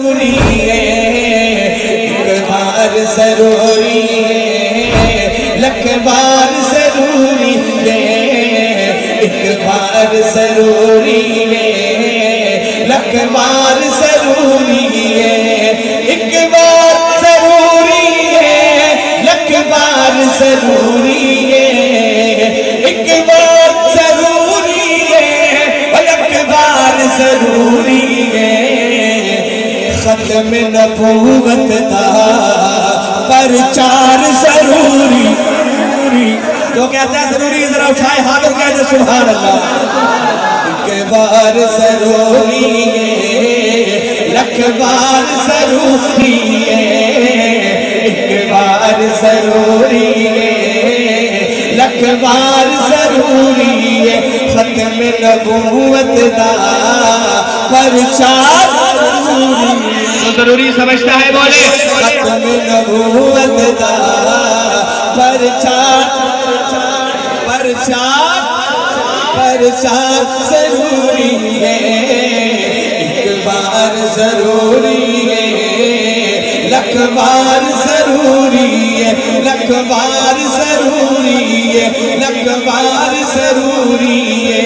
ضروری ہے، ایک بار ضروری ہے، لکھ بار ضروری ہے، ایک بار ضروری ہے، لکھ بار ضروری ہے، ایک بار ضروری ہے، لکھ بار ضروری ہے، ایک بار ضروری ہے، لکھ بار ضروری ہے، ختم نبوت دا پرچار ضروری۔ جو کہتا ہے ضروری ذرا اٹھائے ہاتھ اور کہتے سبحان اللہ۔ ایک بار ضروری ہے، لکھ بار ضروری ہے، ایک بار ضروری ہے، لکھ بار ضروری ہے، ختم نبوت دا پرچار ضروری ہے۔ تو ضروری سمجھتا ہے بولے ختم نبوت دا پرچار ضروری ہے، ایک بار ضروری ہے، لکھ بار ضروری ہے، لکھ بار ضروری ہے، لکھ بار ضروری ہے۔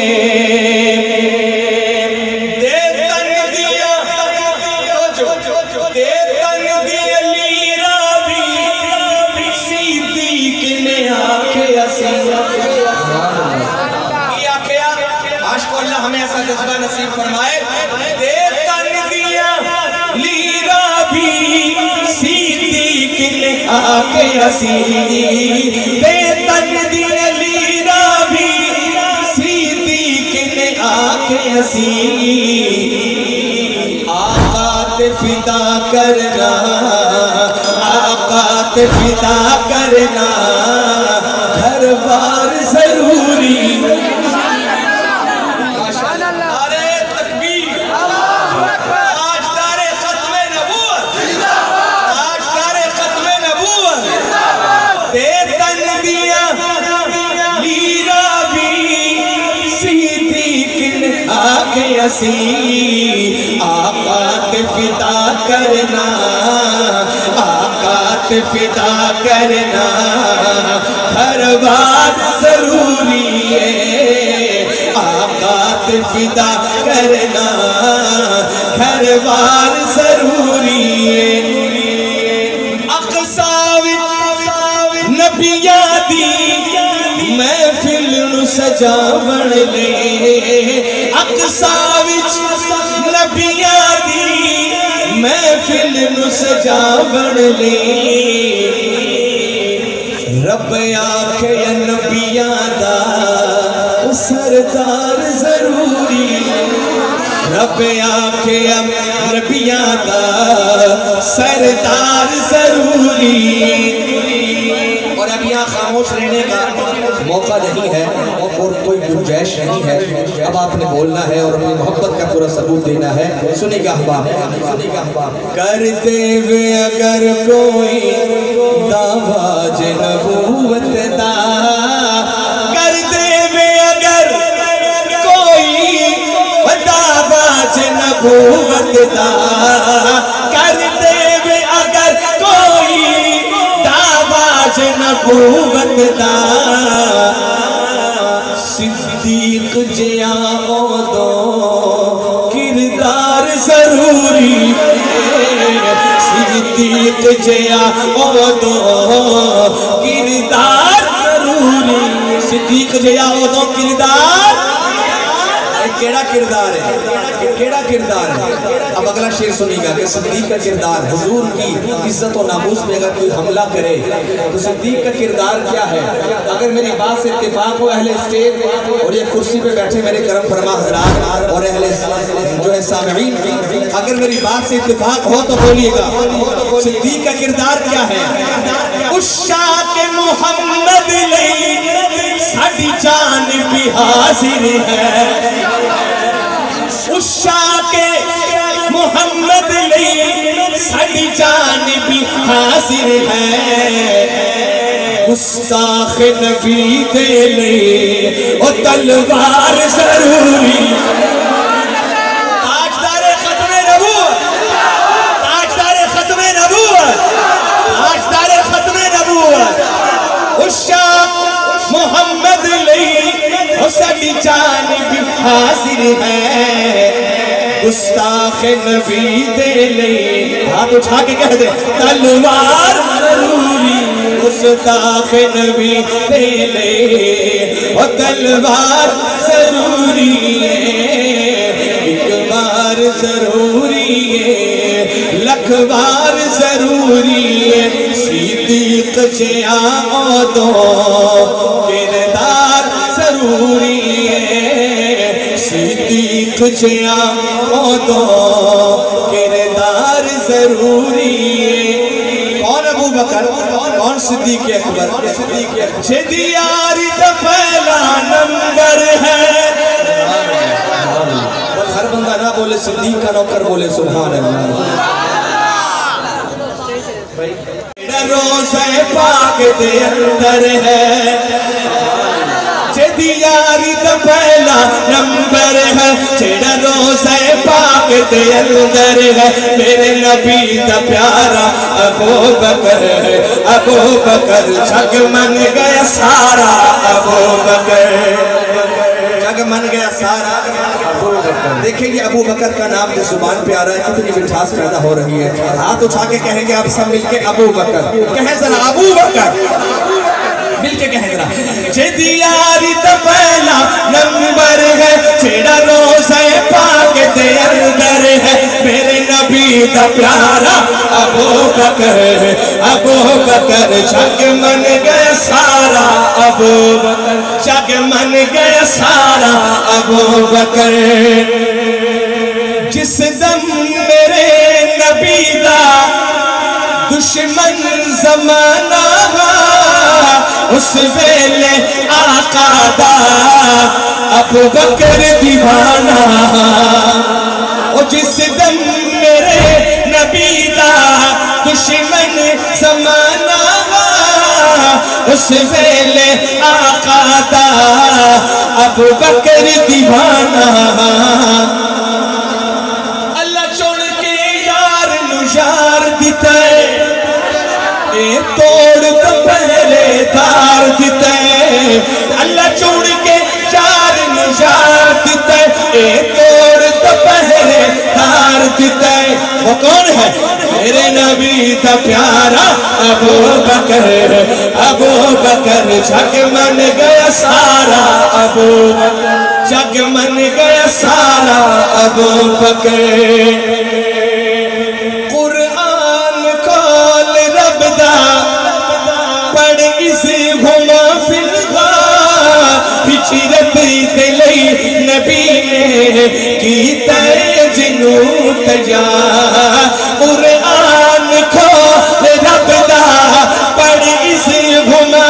ہمیں ایسا جذبہ نصیب فرمائے، دے تن دیا لیرا بھی صدیق نے آکے اسی، دے تن دیا لیرا بھی صدیق نے آکے اسی، آقا تے فدا کرنا، آقا تے فدا کرنا، گھر بار ضروری۔ آقا تے فدا کرنا، آقا تے فدا کرنا، ہر بار ضروری ہے، آقا تے فدا کرنا، ہر بار ضروری ہے۔ اقصا وچ نبیاں دی محفل نو سجاون لے، اقصا وچ نبیاں دی محفل نو سجاون لے، رب آکھے نبیاں دا سردار ضروری، رب آکھے نبیاں دا سردار ضروری۔ اور اب یہاں خاموش رہنے کا موقع نہیں ہے اور کوئی گنجائش نہیں ہے، اب آپ نے بولنا ہے اور اپنی محبت کا پورا ثبوت دینا ہے۔ سنیں گا احباب، کرتے ہوئے اگر کوئی دعویٰ نبوت دا، کرتے ہوئے اگر کوئی دعویٰ نبوت دا، کرتے ہوئے اگر کوئی دعویٰ نبوت دا، صدیق جیا دو کردار ضروری ہے، صدیق جیا دو کردار ضروری ہے، صدیق جیا دو کردار۔ کیڑا کردار ہے، کیڑا کردار ہے؟ اب اگلا شعر سنی گا کہ صدیق کا کردار، حضور کی عزت و ناموس پہ اگر کوئی حملہ کرے تو صدیق کا کردار کیا ہے؟ اگر میری بات سے اتفاق ہو اہل اسٹیج اور یہ کرسی پہ بیٹھے میرے کرم فرما حضرات اور اہل جو ہے سامعین، اگر میری بات سے اتفاق ہو تو بولیے گا صدیق کا کردار کیا ہے؟ عشاق محمد لئی ساڈی جان بھی حاضر ہے، عشاق محمد لئی ساڈی جان بھی حاضر ہے، گستاخ نبی دے لئی او تلوار ضروری۔ تاجدار ختم نبوت حاضر ہے گستاخ نبی دے لے ہاتھ اٹھا کے کہہ دے تلوار ضروری گستاخ نبی دے لے اور تلوار ضروری ہے ایک بار ضروری ہے لکھ بار ضروری ہے صدیق جیا دو کردار ضروری ہے صدیق جیا دو کردار ضروری ہے کون ابو بکر کون صدیق اکبر جدی یاری دا پہلا نمبر ہے ہر بندہ نہ بولے صدیق کا نوکر بولے سبحان اللہ روزہ پاک دے اندر ہے جدی یاری دا پہلا نمبر ہے جیڑا روزہ پاک دے اندر ہے میرے نبی دا پیارا ابو بکر ہے ابو بکر جگ من گیا سارا ابو بکر جگ من گیا سارا دیکھیں یہ ابو بکر کا نام جو زبان پہ آ رہا ہے کتنی مٹھاس پیدا ہو رہی ہے ہاتھ اٹھا کے کہیں گے آپ سب مل کے ابو بکر کہیں ذرا ابو بکر مل کے کہیں ذرا جدی یاری دا پہلا نمبر ہے جیڑا روزہ پاک دے اندر ہے میرے نبی دا پیارا ابو بکر ہے ابو بکر جگ من گیا سارا ابو بکر جگ من گیا سارا ابو بکر جس دم میرے نبی دا دشمن زمانہ اس ویلے آقا دا ابو بکر دیوانہ اور جس دم میرے نبی دا دشمن زمانہ اس ویلے آقا دا ابو بکر دیوانہ اللہ چھوڑ کے یار نو یار دیتا ہے اے توڑ تو پہلے دار دیتا ہے اللہ چھوڑ کے یار نو یار دیتا ہے اے توڑ تو پہلے دار دیتا ہے وہ کون ہے میرے نبی دا پیارا ابو بکر ابو بکر جگ من گیا سارا ابو بکر جگ من گیا سارا ابو بکر قرآن کھول رب دا پڑھ اس گھما ہجرت دلی نبی نے کیتا جنوں تیار قرآن کھول رب دا پڑھ اس گھما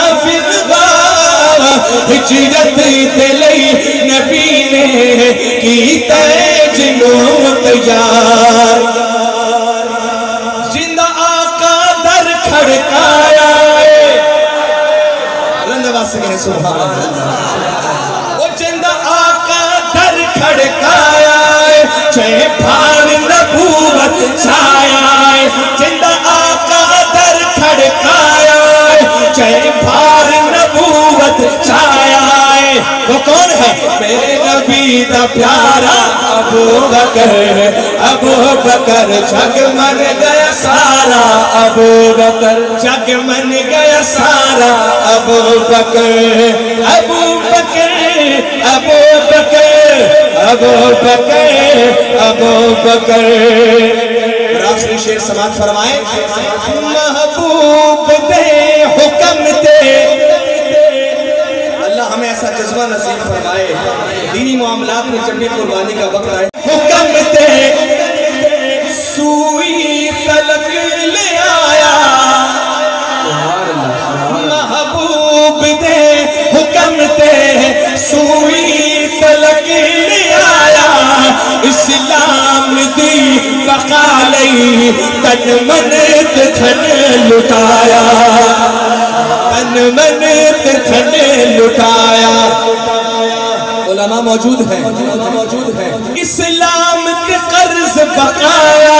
ہجرت دلی نبی نے کیتا جنوں تیار جندہ آقا در کھڑکایا سبحان اللہ وہ جندہ آقا در کھڑکایا چھے بھار نبوت چھایا جندہ آقا در کھڑکایا چھے بھار نبوت چھایا وہ کون ہے میرے نبی دا پیارا ابو بکر جگ من گیا سارا ابو بکر جگ من گیا سارا ابو بکر ابو بکر ابو بکر ابو بکر ابو بکر آخری شعر سماعت فرمائے محبوب دے حکم تے اللہ ہمیں ایسا جذبہ نصیب فرمائے دینی معاملات میں جب بھی قربانی کا وقت آئے حکم تے سوئی تلک لے آیا محبوب دے حکم تے سوئی تلک لے آیا اسلام دی بقا لئی تن من تن لٹایا تن من تن لٹایا علماء موجود ہیں اسلام کے قرض بقایا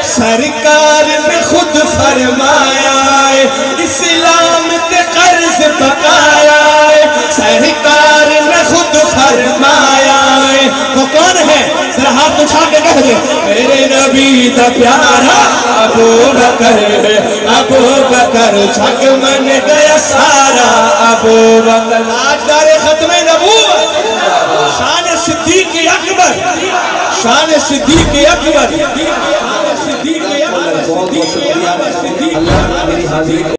سرکار نے خود فرمایا اسلام کے قرض بقایا سرکار نے خود فرمایا پیارا ابو بکر ہے، ابو بکر چھک من گیا سارا ابو بکر۔ تاجدار ختم نبوت شان صدیق اکبر، شان صدیق اکبر۔ بہت بہت شکریہ اللہ میری حاضری